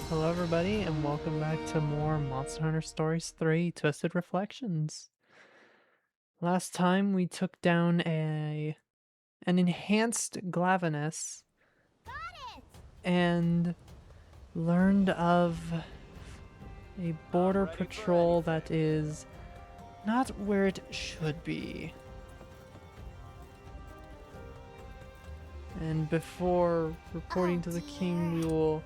Hello, everybody, and welcome back to more Monster Hunter Stories 3 Twisted Reflections. Last time we took down an enhanced Glavenus and learned of a border patrol that is not where it should be. And before reporting to the king, we will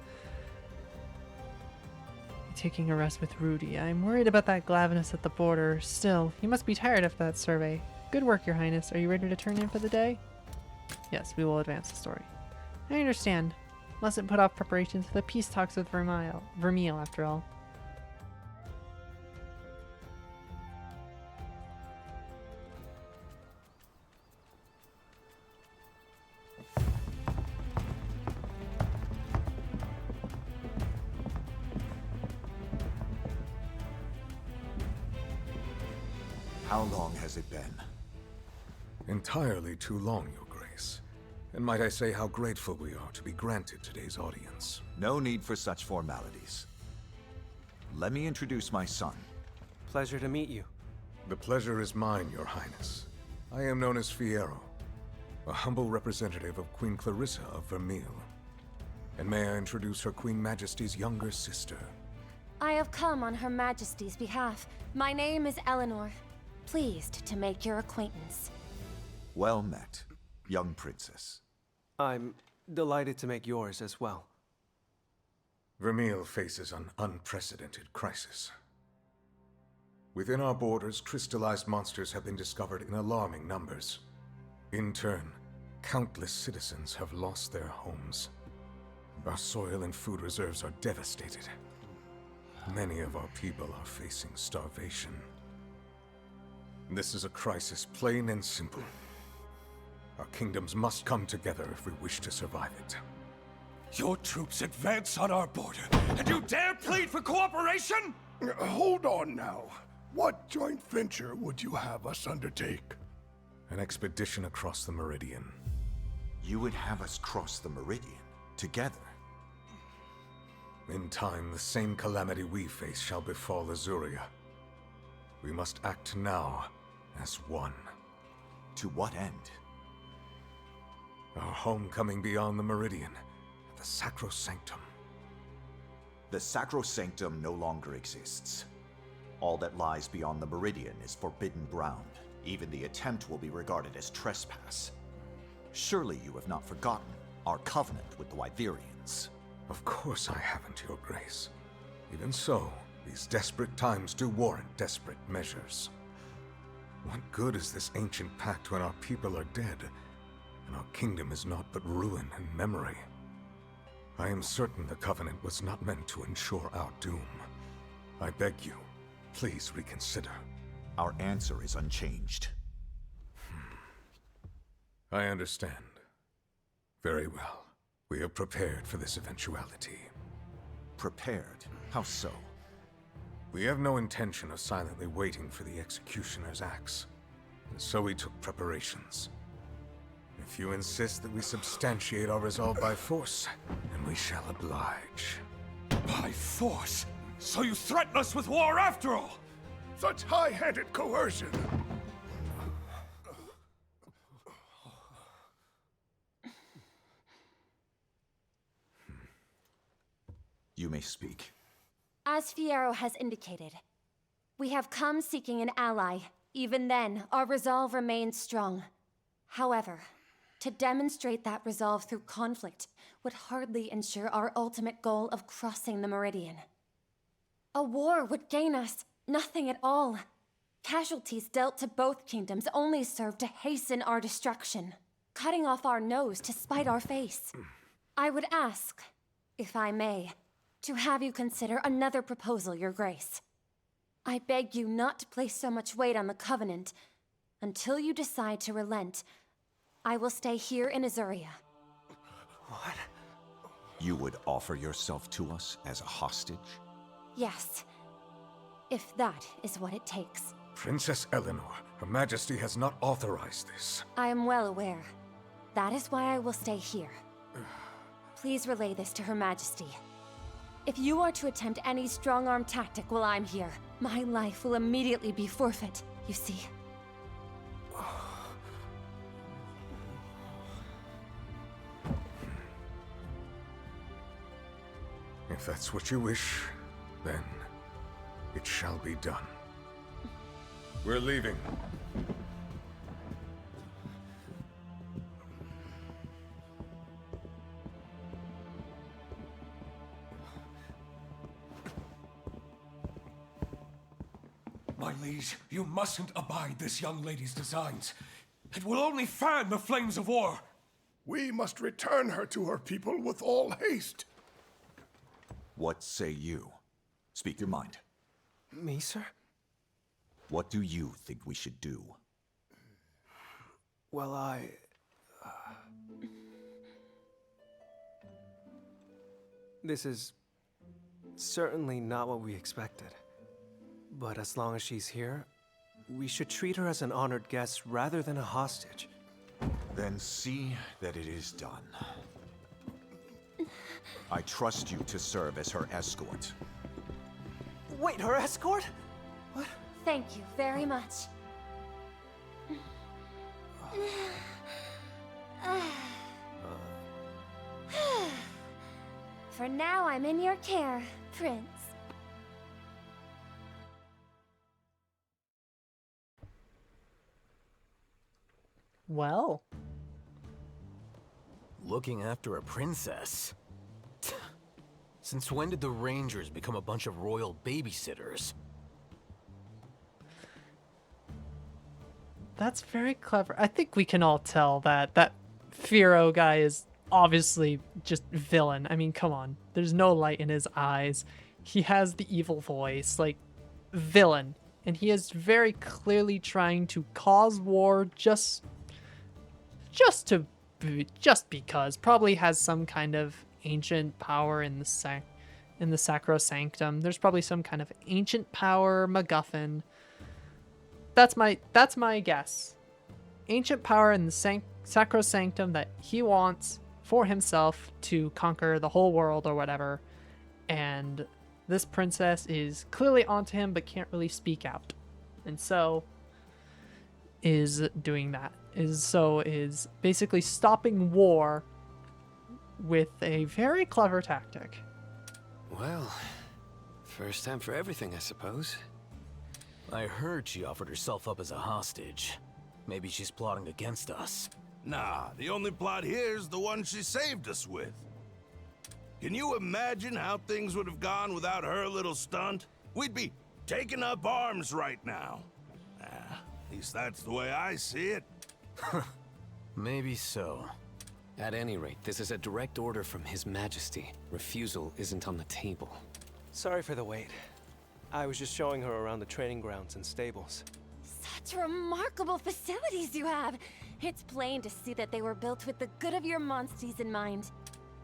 taking a rest with Rudy. I'm worried about that Glavenus at the border. Still, you must be tired after that survey. Good work, Your Highness. Are you ready to turn in for the day? Yes, we will advance the story. I understand. Mustn't put off preparations for the peace talks with Vermeil, after all. How long has it been? Entirely too long, Your Grace. And might I say how grateful we are to be granted today's audience. No need for such formalities. Let me introduce my son. Pleasure to meet you. The pleasure is mine, Your Highness. I am known as Fierro, a humble representative of Queen Clarissa of Vermeil. And may I introduce Her Queen Majesty's younger sister. I have come on Her Majesty's behalf. My name is Eleanor. Pleased to make your acquaintance. Well met, young princess. I'm delighted to make yours as well. Vermeil faces an unprecedented crisis. Within our borders, crystallized monsters have been discovered in alarming numbers. In turn, countless citizens have lost their homes. Our soil and food reserves are devastated. Many of our people are facing starvation. This is a crisis, plain and simple. Our kingdoms must come together if we wish to survive it. Your troops advance on our border, and you dare plead for cooperation? Hold on now. What joint venture would you have us undertake? An expedition across the Meridian. You would have us cross the Meridian, together. In time, the same calamity we face shall befall Azuria. We must act now, as one. To what end? Our homecoming beyond the Meridian, the Sacrosanctum. The Sacrosanctum no longer exists. All that lies beyond the Meridian is forbidden ground. Even the attempt will be regarded as trespass. Surely you have not forgotten our covenant with the Wyverians. Of course I haven't, Your Grace. Even so, these desperate times do warrant desperate measures. What good is this ancient pact when our people are dead, and our kingdom is naught but ruin and memory? I am certain the Covenant was not meant to ensure our doom. I beg you, please reconsider. Our answer is unchanged. I understand. Very well. We are prepared for this eventuality. Prepared? How so? We have no intention of silently waiting for the executioner's axe, and so we took preparations. If you insist that we substantiate our resolve by force, then we shall oblige. By force? So you threaten us with war after all? Such high-handed coercion! You may speak. As Fierro has indicated, we have come seeking an ally. Even then, our resolve remains strong. However, to demonstrate that resolve through conflict would hardly ensure our ultimate goal of crossing the Meridian. A war would gain us nothing at all. Casualties dealt to both kingdoms only serve to hasten our destruction, cutting off our nose to spite our face. I would ask, if I may, to have you consider another proposal, Your Grace. I beg you not to place so much weight on the Covenant. Until you decide to relent, I will stay here in Azuria. What? You would offer yourself to us as a hostage? Yes, if that is what it takes. Princess Eleanor, Her Majesty has not authorized this. I am well aware. That is why I will stay here. Please relay this to Her Majesty. If you are to attempt any strong-arm tactic while I'm here, my life will immediately be forfeit, you see. If that's what you wish, then it shall be done. We're leaving. My liege, you mustn't abide this young lady's designs. It will only fan the flames of war. We must return her to her people with all haste. What say you? Speak your mind. Me, sir? What do you think we should do? Well, This is certainly not what we expected. But as long as she's here, we should treat her as an honored guest rather than a hostage. Then see that it is done. I trust you to serve as her escort. Wait, her escort? What? Thank you very much. For now, I'm in your care, Prince. Well, Looking after a princess? Since when did the Rangers become a bunch of royal babysitters? that's very clever. I think we can all tell that that Firo guy is obviously just villain. I mean, come on. There's no light in his eyes. He has the evil voice, like villain. And he is very clearly trying to cause war just because. Probably has some kind of ancient power in the Sacrosanctum. There's probably some kind of ancient power MacGuffin. That's my guess. Ancient power in the Sacrosanctum that he wants for himself to conquer the whole world or whatever. And this princess is clearly onto him but can't really speak out. And so is doing that. Is basically stopping war with a very clever tactic. Well, first time for everything, I suppose. I heard she offered herself up as a hostage. Maybe she's plotting against us. Nah, the only plot here is the one she saved us with. Can you imagine how things would have gone without her little stunt? We'd be taking up arms right now. At least that's the way I see it. Maybe so. At any rate, this is a direct order from His Majesty. Refusal isn't on the table. Sorry for the wait. I was just showing her around the training grounds and stables. Such remarkable facilities you have. It's plain to see that they were built with the good of your monsties in mind.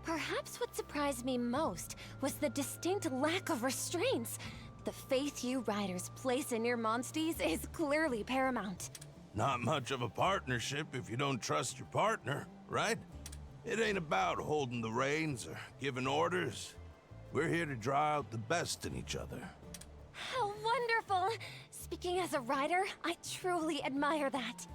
Perhaps what surprised me most was the distinct lack of restraints. The faith you riders place in your monsties is clearly paramount. Not much of a partnership if you don't trust your partner, right? It ain't about holding the reins or giving orders. We're here to draw out the best in each other. How wonderful! Speaking as a rider, I truly admire that.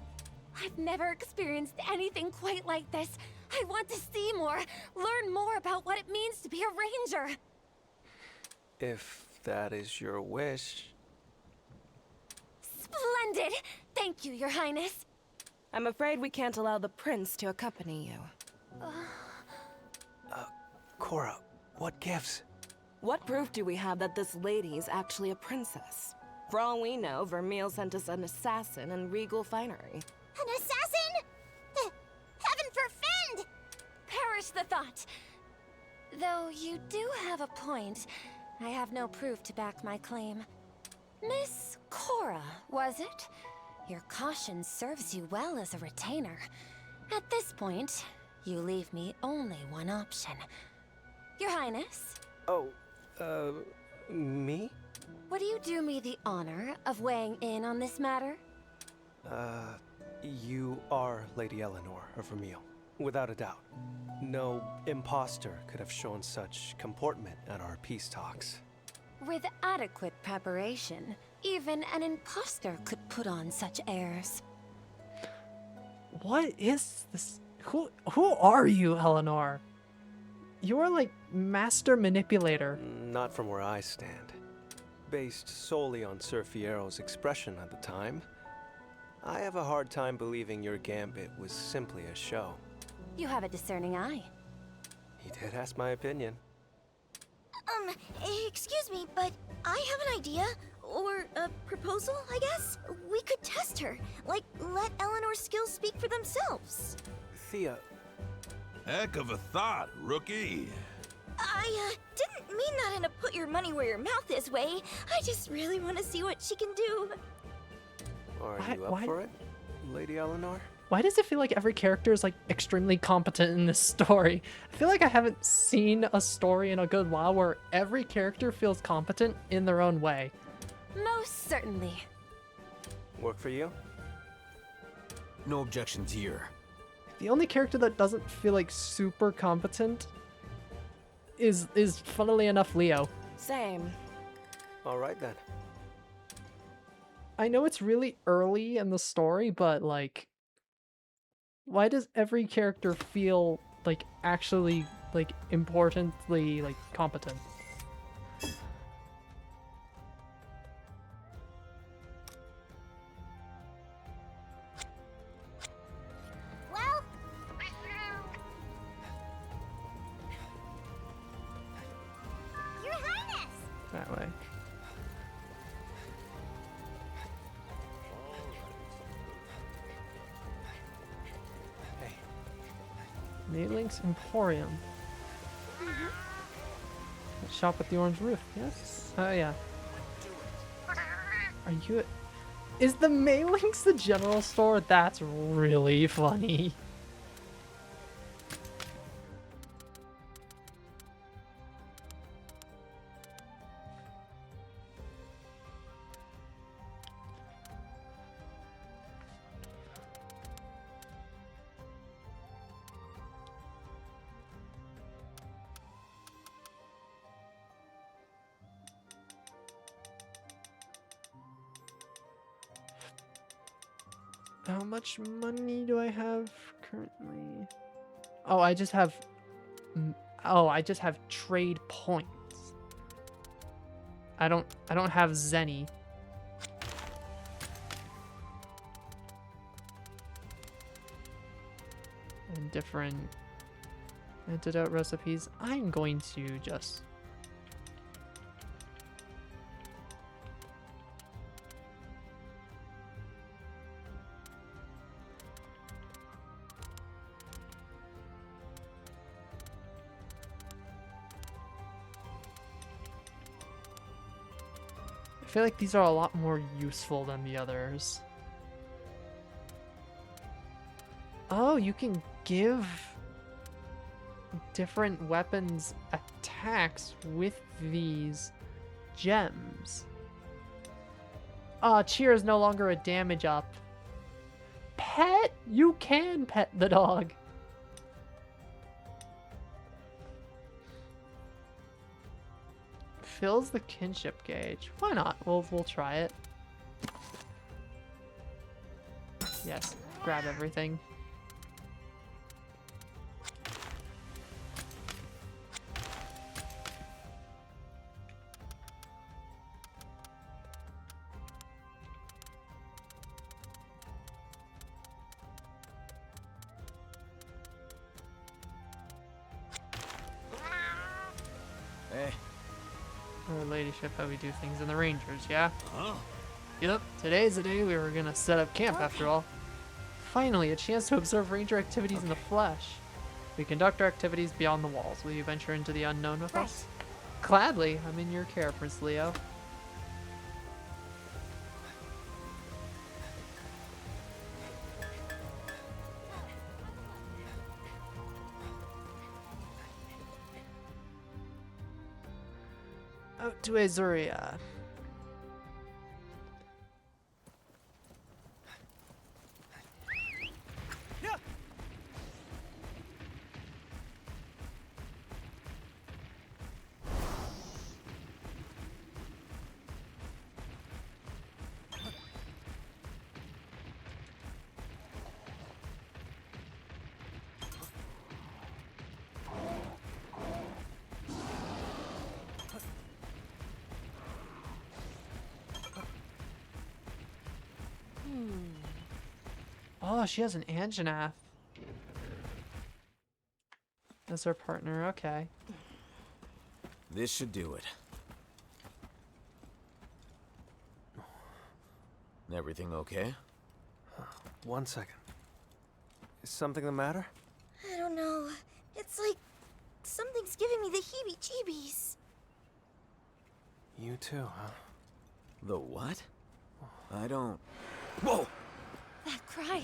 I've never experienced anything quite like this. I want to see more, learn more about what it means to be a ranger. If that is your wish. Splendid! Thank you, Your Highness. I'm afraid we can't allow the prince to accompany you. Cora, what gives? What proof do we have that this lady is actually a princess? For all we know, Vermeil sent us an assassin in regal finery. An assassin? Heaven forfend! Perish the thought. Though you do have a point. I have no proof to back my claim. Miss Cora, was it? Your caution serves you well as a retainer. At this point, you leave me only one option. Your Highness? Oh, me? Would you do me the honor of weighing in on this matter? You are Lady Eleanor of Vermeil. Without a doubt. No imposter could have shown such comportment at our peace talks. With adequate preparation, even an imposter could put on such airs. What is this? Who are you, Eleanor? You're like master manipulator. Not from where I stand. Based solely on Sir Fiero's expression at the time, I have a hard time believing your gambit was simply a show. You have a discerning eye. He did ask my opinion. Excuse me, but I have an idea. Or a proposal, I guess? We could test her. Like, let Eleanor's skills speak for themselves. Thea. Heck of a thought, rookie. I, didn't mean that in a put your money where your mouth is way. I just really want to see what she can do. Are you up for it, Lady Eleanor? Why does it feel like every character is like extremely competent in this story? I feel like I haven't seen a story in a good while where every character feels competent in their own way. Most certainly. Work for you? No objections here. The only character that doesn't feel like super competent is funnily enough Leo. Same. All right then. I know it's really early in the story, but like, why does every character feel like actually like importantly like competent? Well, Your Highness! That way. Mailink's Emporium. Shop with the orange roof, yes? Oh, yeah. Are you... Is the Mailink's the general store? That's really funny. How much money do I have currently? Oh, I just have... Oh, I just have trade points. I don't have Zenny. And different antidote recipes. I'm going to just... I feel like these are a lot more useful than the others. Oh, you can give different weapons attacks with these gems. Cheer is no longer a damage up. Pet? You can pet the dog. Fills the kinship gauge. Why not? We'll try it. Yes, grab everything. Hey. Our ladyship, how we do things in the Rangers, yeah? Huh? Yep, today's the day we were gonna set up camp after all. Finally, a chance to observe Ranger activities in the flesh. We conduct our activities beyond the walls. Will you venture into the unknown with us? Gladly. I'm in your care, Prince Leo. Out to Azuria. Oh, she has an Anjanath as her partner. Okay. This should do it. Everything okay? 1 second. Is something the matter? I don't know. It's like something's giving me the heebie-jeebies. You too, huh? The what? I don't... Whoa! That cry.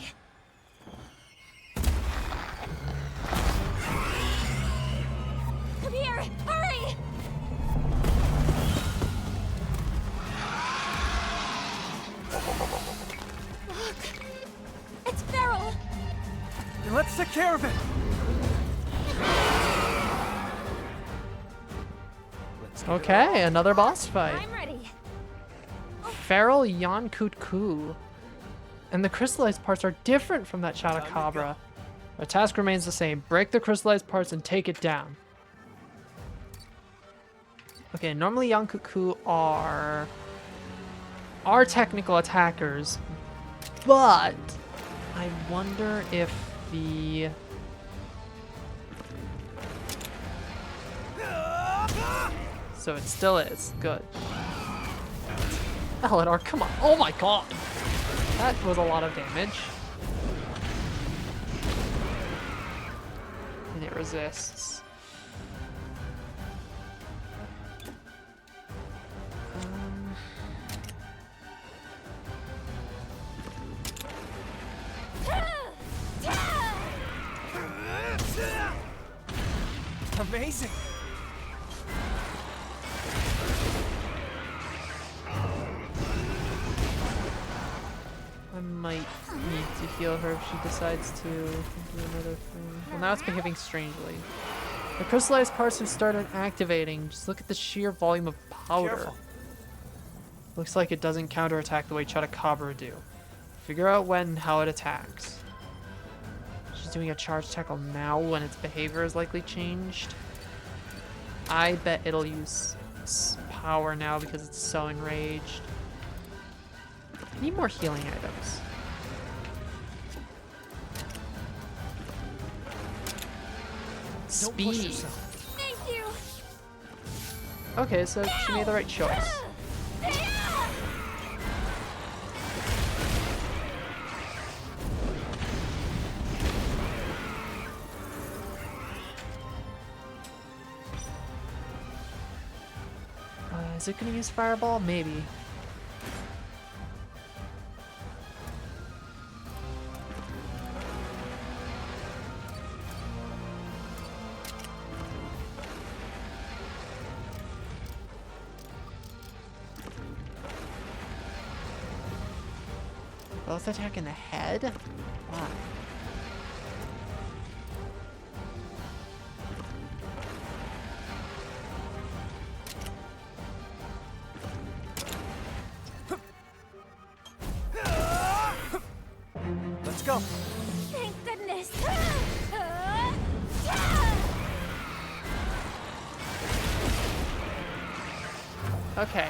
Come here! Hurry! Look! It's Feral! Then let's take care of it! Okay, another boss fight. I'm ready. Feral Yankutku. And the crystallized parts are different from that Chotacabra. Our task remains the same. Break the crystallized parts and take it down. Okay, normally Yankutku are technical attackers, but I wonder if the... So it still is. Good. Eleanor, come on. Oh my god. That was a lot of damage. And it resists. Amazing! I might need to heal her if she decides to do another thing. Well, now it's behaving strangely. The crystallized parts have started activating. Just look at the sheer volume of powder. Careful. Looks like it doesn't counterattack the way Chotacabra do. Figure out when and how it attacks. She's doing a charge tackle now when its behavior is likely changed. I bet it'll use power now because it's so enraged. I need more healing items. Don't push Speed. yourself. Thank you! Okay, so she made the right choice. Is it gonna use Fireball? Maybe. Both attack in the head? Wow. Let's go! Thank goodness! Okay.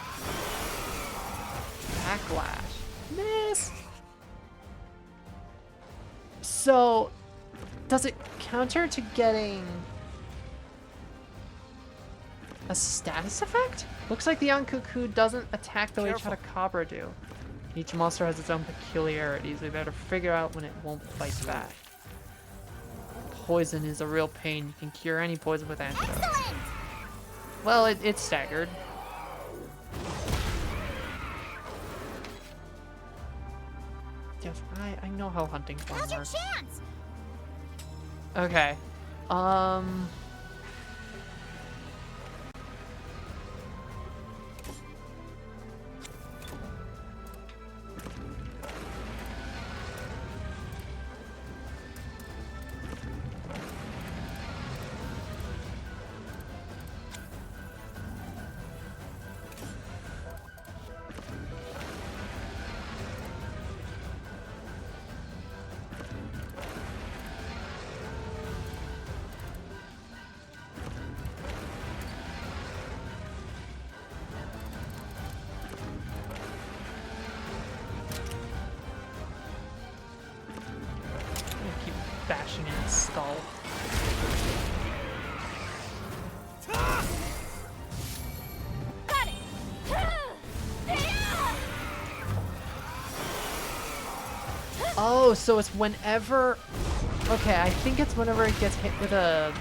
Backlash. Miss! So, does it counter to getting a status effect? Looks like the Yankuku doesn't attack the way Careful. Chotacabra do. Each monster has its own peculiarities. We better figure out when it won't fight back. Poison is a real pain. You can cure any poison with antidote. Well, it's staggered. Yes, I know how hunting fun Now's your works. chance! Okay. skull. Got it! Oh, so it's whenever... Okay, I think it's whenever it gets hit with a...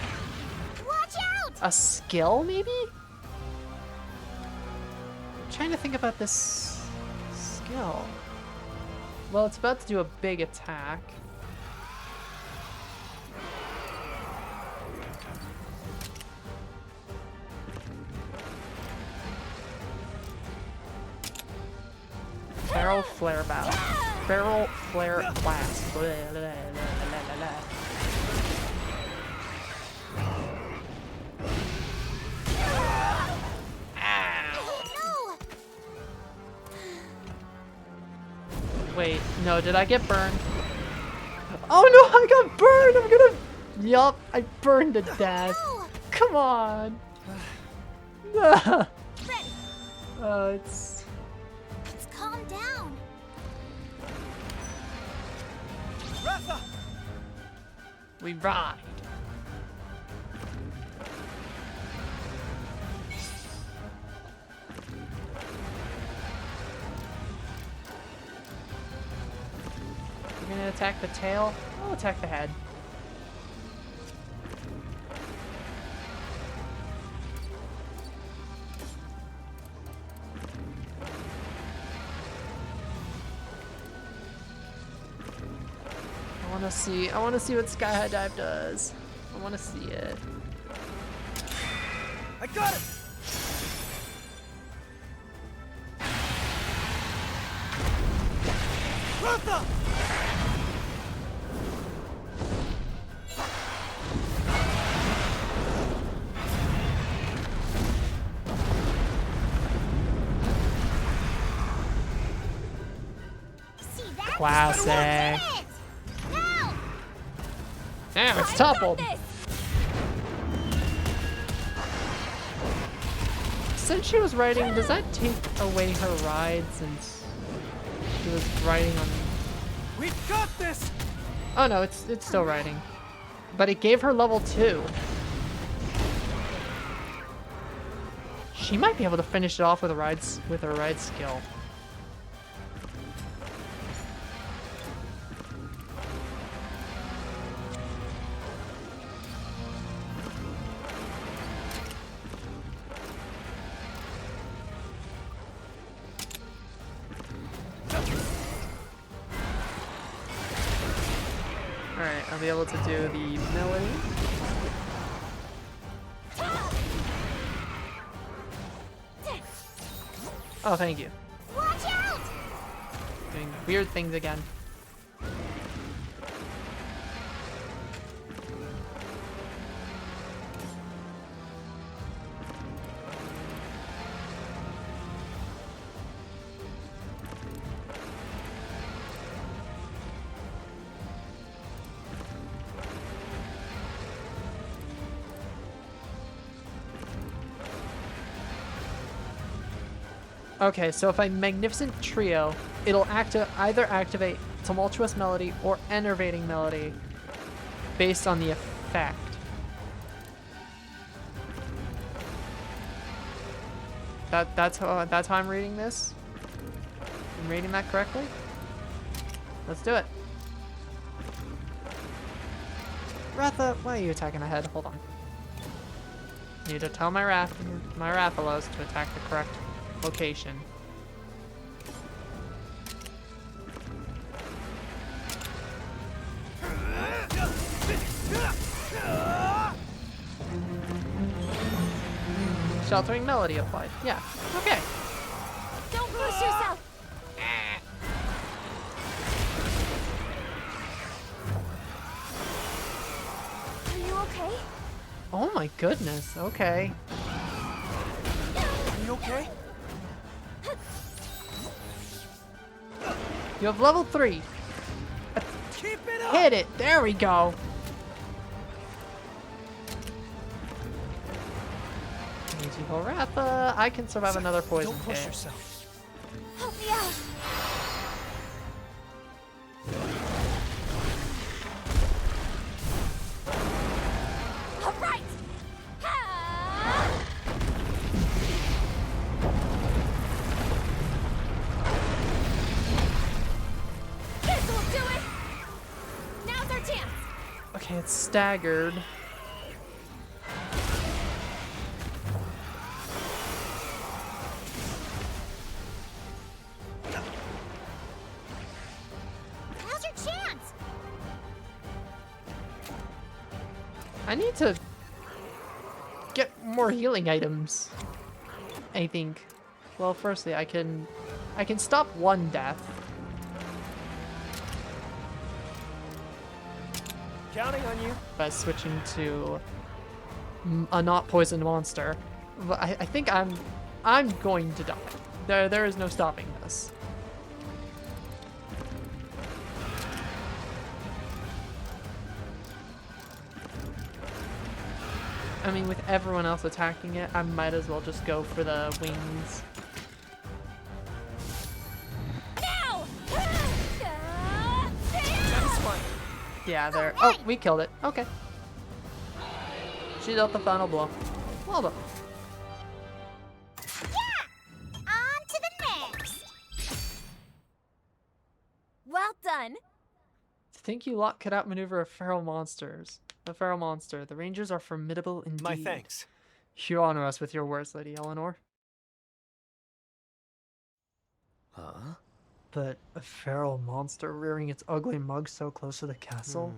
Watch out! A skill, maybe? I'm trying to think about this skill. Well, it's about to do a big attack. Barrel flare bow. Barrel flare blast. Blah, blah, blah, blah, blah, Wait, no, did I get burned? Oh no, I got burned! I'm gonna... Yup, I burned to death. Come on. It's... Let's calm down. We ride. You're gonna attack the tail? I'll attack the head. I wanna see what Sky High Dive does. I wanna see it. I got it! Ratha! See, that's Classic. Damn, it's toppled. Since she was riding, does that take away her ride since she was riding on... We've got this! Oh no, it's still riding. But it gave her level 2. She might be able to finish it off with her ride skill. Alright, I'll be able to do the melody. Oh, thank you. Watch out! Doing weird things again. Okay, so if I Magnificent Trio, it'll either activate Tumultuous Melody or Enervating Melody based on the effect. That's how I'm reading this? I'm reading that correctly? Let's do it. Ratha, why are you attacking the head? Hold on. I need to tell my Rathalos to attack the correct location. Sheltering melody applied. Yeah. Okay. Don't push yourself. Are you okay? Oh my goodness. Okay. Are you okay? You have level 3. Keep it up! Hit it. There we go. Beautiful Ratha. I can survive another poison Don't push hit. yourself. Help me out. get staggered. Now's your chance! I need to get more healing items, I think. Well, firstly, I can stop one death. Counting on you. By switching to a not poisoned monster. But I think I'm going to die. There is no stopping this. I mean, with everyone else attacking it, I might as well just go for the wings. Now! Nice one. Yeah, there. Oh, we killed it. Okay. She dealt the final blow. Well done. Yeah! On to the next! Well done. Think you lot could outmaneuver a feral monsters. A feral monster. The Rangers are formidable indeed. My thanks. You honor us with your words, Lady Eleanor. Huh? But a feral monster rearing its ugly mug so close to the castle?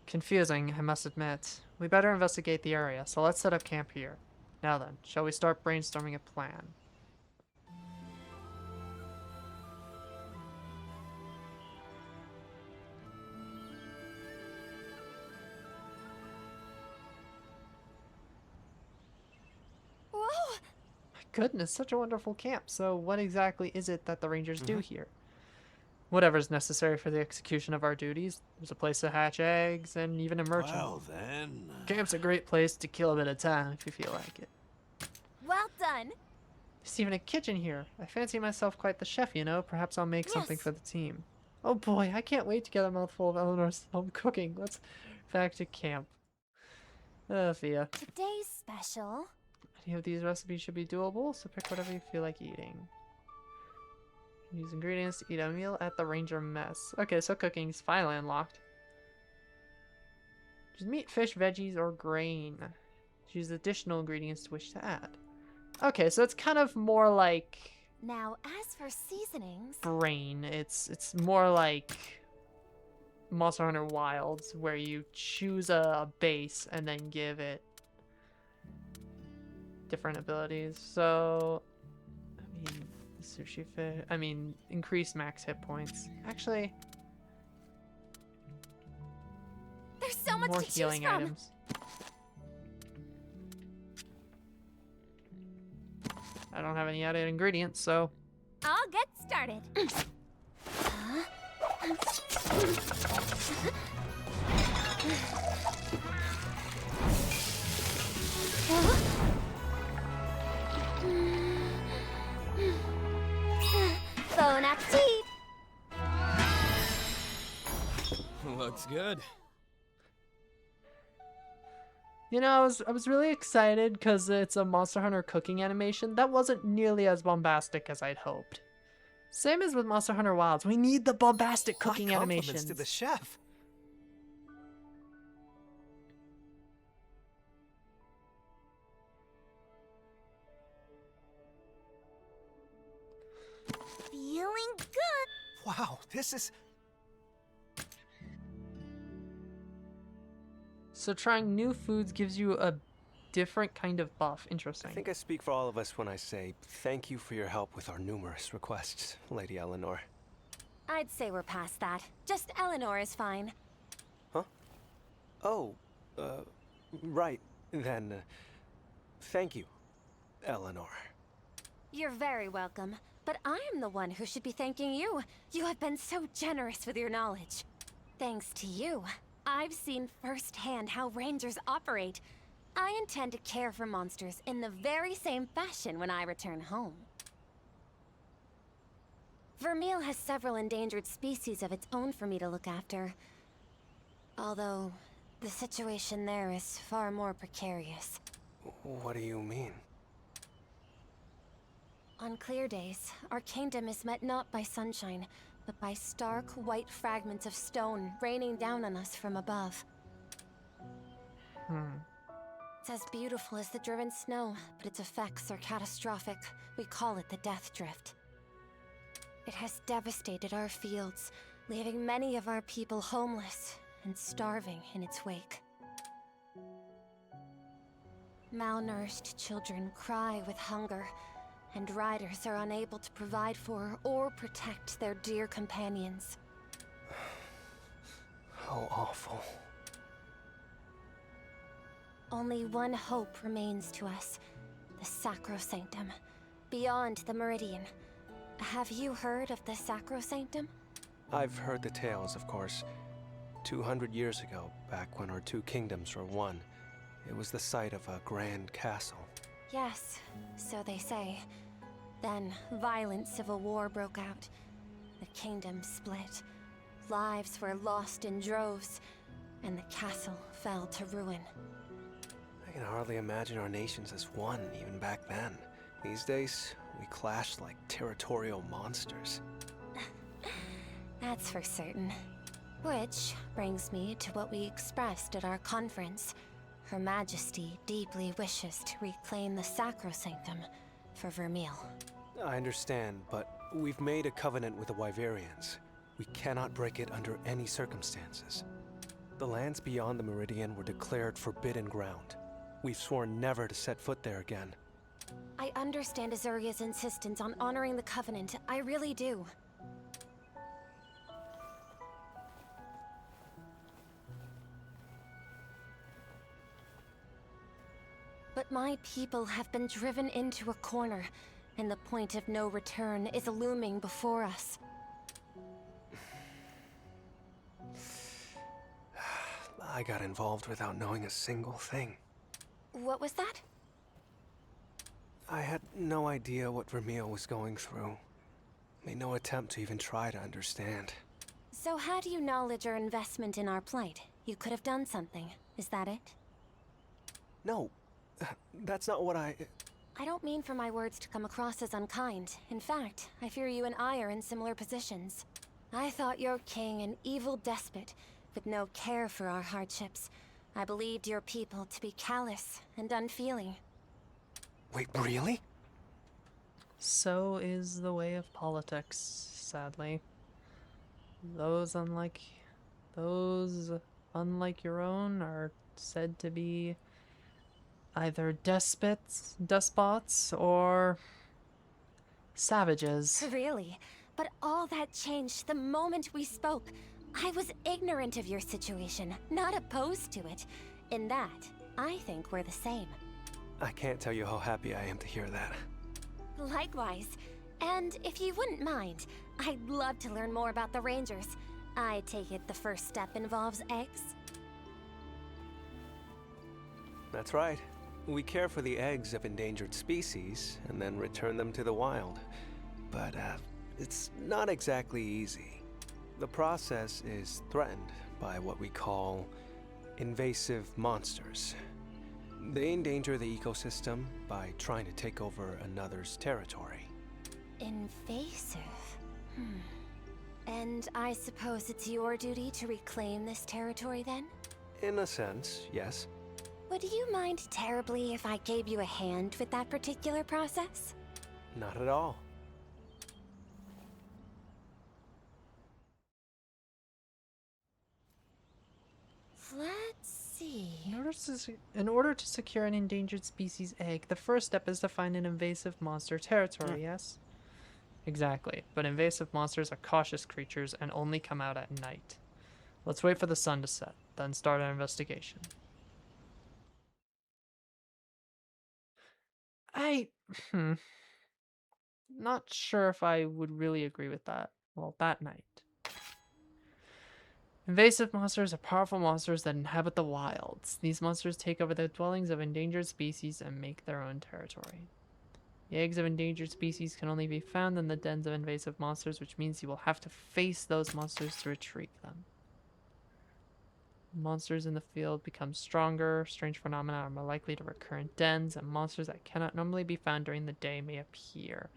Confusing, I must admit. We better investigate the area, so let's set up camp here. Now then, shall we start brainstorming a plan? Whoa! Goodness, such a wonderful camp. So what exactly is it that the Rangers do here? Whatever's necessary for the execution of our duties. There's a place to hatch eggs and even a merchant. Well then. Camp's a great place to kill a bit of time if you feel like it. Well done. There's even a kitchen here. I fancy myself quite the chef, you know. Perhaps I'll make something Yes. for the team. Oh boy, I can't wait to get a mouthful of Eleanor's home cooking. Let's back to camp. Thea. Today's special. Any of these recipes should be doable, so pick whatever you feel like eating. Use ingredients to eat a meal at the Ranger Mess. Okay, so cooking's finally unlocked. Choose meat, fish, veggies, or grain. Choose additional ingredients to which to add. Okay, so it's kind of more like Now, as for seasonings... brain. It's more like Monster Hunter Wilds, where you choose a base and then give it different abilities. So, I mean, sushi fish. I mean, increase max hit points. Actually, There's so much more to choose healing from. items. I don't have any added ingredients, so I'll get started. Bon appetit! Looks good. you know, I was really excited because it's a Monster Hunter cooking animation. That wasn't nearly as bombastic as I'd hoped. Same as with Monster Hunter Wilds. We need the bombastic cooking My compliments animations. to the chef. Feeling good. Wow, this is... So trying new foods gives you a different kind of buff. Interesting. I think I speak for all of us when I say thank you for your help with our numerous requests, Lady Eleanor. I'd say we're past that. Just Eleanor is fine. Huh? Oh, right. Then, thank you, Eleanor. You're very welcome. But I am the one who should be thanking you. You have been so generous with your knowledge. Thanks to you, I've seen firsthand how Rangers operate. I intend to care for monsters in the very same fashion when I return home. Vermeil has several endangered species of its own for me to look after. Although, the situation there is far more precarious. What do you mean? On clear days, our kingdom is met not by sunshine, but by stark white fragments of stone raining down on us from above. It's as beautiful as the driven snow, but its effects are catastrophic. We call it the Death Drift. It has devastated our fields, leaving many of our people homeless and starving in its wake. Malnourished children cry with hunger, and riders are unable to provide for or protect their dear companions. How awful. Only one hope remains to us, the Sacrosanctum, beyond the Meridian. Have you heard of the Sacrosanctum? I've heard the tales, of course. 200 years ago, back when our two kingdoms were one, it was the site of a grand castle. Yes, so they say. Then, violent civil war broke out. The kingdom split. Lives were lost in droves, and the castle fell to ruin. I can hardly imagine our nations as one, even back then. These days, we clash like territorial monsters. That's for certain. Which brings me to what we expressed at our conference. Her Majesty deeply wishes to reclaim the Sacrosanctum for Vermeil. I understand, but we've made a covenant with the Wyverians. We cannot break it under any circumstances. The lands beyond the Meridian were declared forbidden ground. We've sworn never to set foot there again. I understand Azuria's insistence on honoring the covenant. I really do. But my people have been driven into a corner, and the point of no return is looming before us. I got involved without knowing a single thing. What was that? I had no idea what Vermeil was going through. Made no attempt to even try to understand. So how do you acknowledge our investment in our plight? You could have done something. Is that it? No, that's not what I don't mean for my words to come across as unkind. In fact, I fear you and I are in similar positions. I thought your king an evil despot, with no care for our hardships. I believed your people to be callous and unfeeling. Wait, really? So is the way of politics, sadly. Those unlike your own are said to be either despots, or savages. Really? But all that changed the moment we spoke. I was ignorant of your situation, not opposed to it. In that, I think we're the same. I can't tell you how happy I am to hear that. Likewise. And if you wouldn't mind, I'd love to learn more about the Rangers. I take it the first step involves eggs? That's right. We care for the eggs of endangered species and then return them to the wild. But it's not exactly easy. The process is threatened by what we call invasive monsters. They endanger the ecosystem by trying to take over another's territory. Invasive? And I suppose it's your duty to reclaim this territory then? In a sense, yes. Would you mind terribly if I gave you a hand with that particular process? Not at all. Let's see. In order to secure an endangered species egg, the first step is to find an invasive monster territory, yes? Exactly, but invasive monsters are cautious creatures and only come out at night. Let's wait for the sun to set, then start our investigation. Not sure if I would really agree with that. Well, that night. Invasive monsters are powerful monsters that inhabit the wilds. These monsters take over the dwellings of endangered species and make their own territory. The eggs of endangered species can only be found in the dens of invasive monsters, which means you will have to face those monsters to retrieve them. Monsters in the field become stronger, strange phenomena are more likely to recur in dens, and monsters that cannot normally be found during the day may appear.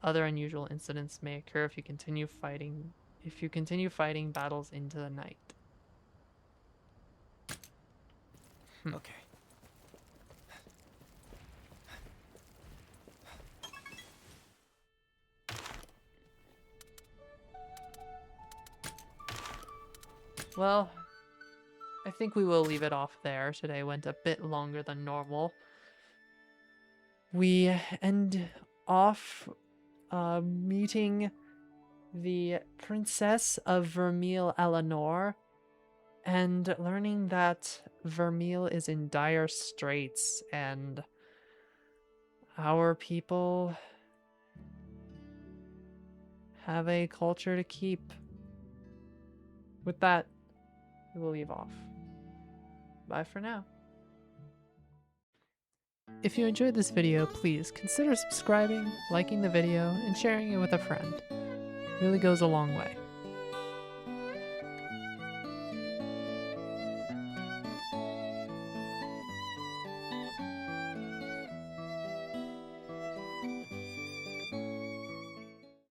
Other unusual incidents may occur if you continue fighting battles into the night. Okay. Well, I think we will leave it off there. Today went a bit longer than normal. We end off meeting the Princess of Vermeil, Eleanor, and learning that Vermeil is in dire straits and our people have a culture to keep. With that, we will leave off. Bye for now. If you enjoyed this video, please consider subscribing, liking the video, and sharing it with a friend. It really goes a long way.